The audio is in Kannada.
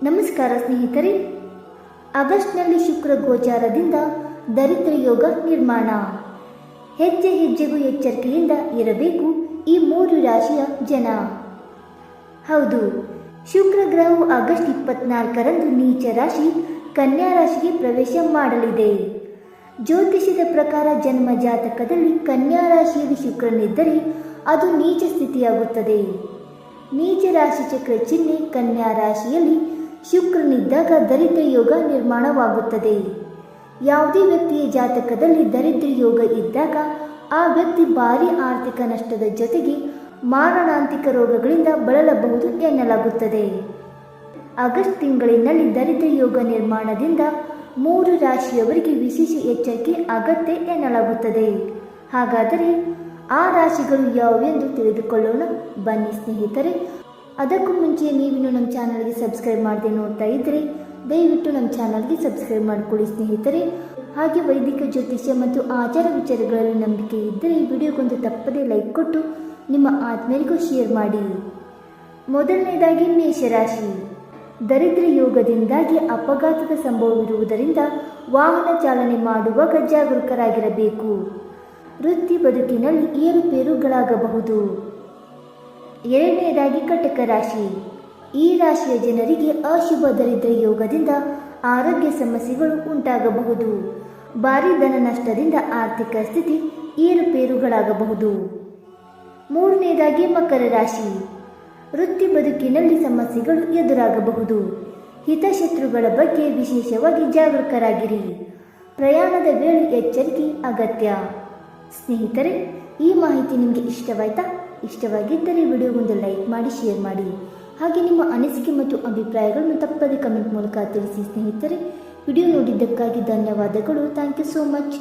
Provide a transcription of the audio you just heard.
ನಮಸ್ಕಾರ ಸ್ನೇಹಿತರೆ. ಆಗಸ್ಟ್ನಲ್ಲಿ ಶುಕ್ರ ಗೋಚಾರದಿಂದ ದರಿದ್ರ ಯೋಗ ನಿರ್ಮಾಣ. ಹೆಜ್ಜೆ ಹೆಜ್ಜೆಗೂ ಎಚ್ಚರಿಕೆಯಿಂದ ಇರಬೇಕು ಈ 3 ರಾಶಿಯ ಜನ. ಹೌದು, ಶುಕ್ರ ಗ್ರಹವು ಆಗಸ್ಟ್ 24ರಂದು ನೀಚ ರಾಶಿ ಕನ್ಯಾ ರಾಶಿಗೆ ಪ್ರವೇಶ ಮಾಡಲಿದೆ. ಜ್ಯೋತಿಷ್ಯದ ಪ್ರಕಾರ ಜನ್ಮ ಜಾತಕದಲ್ಲಿ ಕನ್ಯಾ ರಾಶಿಯಲ್ಲಿ ಶುಕ್ರನಿದ್ದರೆ ಅದು ನೀಚ ಸ್ಥಿತಿಯಾಗುತ್ತದೆ. ನೀಚ ರಾಶಿ ಚಕ್ರ ಚಿಹ್ನೆ ಕನ್ಯಾ ರಾಶಿಯಲ್ಲಿ ಶುಕ್ರನಿದ್ದಾಗ ದರಿದ್ರ ಯೋಗ ನಿರ್ಮಾಣವಾಗುತ್ತದೆ. ಯಾವುದೇ ವ್ಯಕ್ತಿಯ ಜಾತಕದಲ್ಲಿ ದರಿದ್ರ ಯೋಗ ಇದ್ದಾಗ ಆ ವ್ಯಕ್ತಿ ಭಾರಿ ಆರ್ಥಿಕ ನಷ್ಟದ ಜೊತೆಗೆ ಮಾರಣಾಂತಿಕ ರೋಗಗಳಿಂದ ಬಳಲಬಹುದು ಎನ್ನಲಾಗುತ್ತದೆ. ಆಗಸ್ಟ್ ತಿಂಗಳಿನಲ್ಲಿ ದರಿದ್ರ ಯೋಗ ನಿರ್ಮಾಣದಿಂದ 3 ರಾಶಿಯವರಿಗೆ ವಿಶೇಷ ಎಚ್ಚರಿಕೆ ಅಗತ್ಯ ಎನ್ನಲಾಗುತ್ತದೆ. ಹಾಗಾದರೆ ಆ ರಾಶಿಗಳು ಯಾವುವೆಂದು ತಿಳಿದುಕೊಳ್ಳೋಣ ಬನ್ನಿ ಸ್ನೇಹಿತರೆ. ಅದಕ್ಕೂ ಮುಂಚೆ ನೀವಿನ್ನು ನಮ್ಮ ಚಾನಲ್ಗೆ ಸಬ್ಸ್ಕ್ರೈಬ್ ಮಾಡದೆ ನೋಡ್ತಾ ಇದ್ದರೆ ದಯವಿಟ್ಟು ನಮ್ಮ ಚಾನಲ್ಗೆ ಸಬ್ಸ್ಕ್ರೈಬ್ ಮಾಡಿಕೊಳ್ಳಿ ಸ್ನೇಹಿತರೆ. ಹಾಗೆ ವೈದಿಕ ಜ್ಯೋತಿಷ್ಯ ಮತ್ತು ಆಚಾರ ವಿಚಾರಗಳಲ್ಲಿ ನಂಬಿಕೆ ಇದ್ದರೆ ವಿಡಿಯೋಗೊಂದು ತಪ್ಪದೇ ಲೈಕ್ ಕೊಟ್ಟು ನಿಮ್ಮ ಆತ್ಮೀಯರಿಗೂ ಶೇರ್ ಮಾಡಿ. ಮೊದಲನೇದಾಗಿ ಮೇಷರಾಶಿ. ದರಿದ್ರ ಯೋಗದಿಂದಾಗಿ ಅಪಘಾತದ ಸಂಭವವಿರುವುದರಿಂದ ವಾಹನ ಚಾಲನೆ ಮಾಡುವಾಗ ಜಾಗರೂಕರಾಗಿರಬೇಕು. ವೃತ್ತಿ ಬದುಕಿನಲ್ಲಿ ಏರುಪೇರುಗಳಾಗಬಹುದು. ಎರಡನೇದಾಗಿ ಕಟಕ ರಾಶಿ. ಈ ರಾಶಿಯ ಜನರಿಗೆ ಅಶುಭ ದರಿದ್ರ ಯೋಗದಿಂದ ಆರೋಗ್ಯ ಸಮಸ್ಯೆಗಳು ಉಂಟಾಗಬಹುದು. ಭಾರಿ ಧನ ನಷ್ಟದಿಂದ ಆರ್ಥಿಕ ಸ್ಥಿತಿ ಏರುಪೇರುಗಳಾಗಬಹುದು. ಮೂರನೇದಾಗಿ ಮಕರ ರಾಶಿ. ವೃತ್ತಿ ಬದುಕಿನಲ್ಲಿ ಸಮಸ್ಯೆಗಳು ಎದುರಾಗಬಹುದು. ಹಿತಶತ್ರುಗಳ ಬಗ್ಗೆ ವಿಶೇಷವಾಗಿ ಜಾಗರೂಕರಾಗಿರಿ. ಪ್ರಯಾಣದ ವೇಳೆ ಎಚ್ಚರಿಕೆ ಅಗತ್ಯ. ಸ್ನೇಹಿತರೆ, ಈ ಮಾಹಿತಿ ನಿಮಗೆ ಇಷ್ಟವಾಯ್ತಾ? ಇಷ್ಟವಾಗಿದ್ದರೆ ವಿಡಿಯೋಗೊಂದು ಲೈಕ್ ಮಾಡಿ, ಶೇರ್ ಮಾಡಿ. ಹಾಗೆ ನಿಮ್ಮ ಅನಿಸಿಕೆ ಮತ್ತು ಅಭಿಪ್ರಾಯಗಳನ್ನು ತಪ್ಪದೇ ಕಮೆಂಟ್ ಮೂಲಕ ತಿಳಿಸಿ ಸ್ನೇಹಿತರೆ. ವಿಡಿಯೋ ನೋಡಿದ್ದಕ್ಕಾಗಿ ಧನ್ಯವಾದಗಳು. Thank you so much.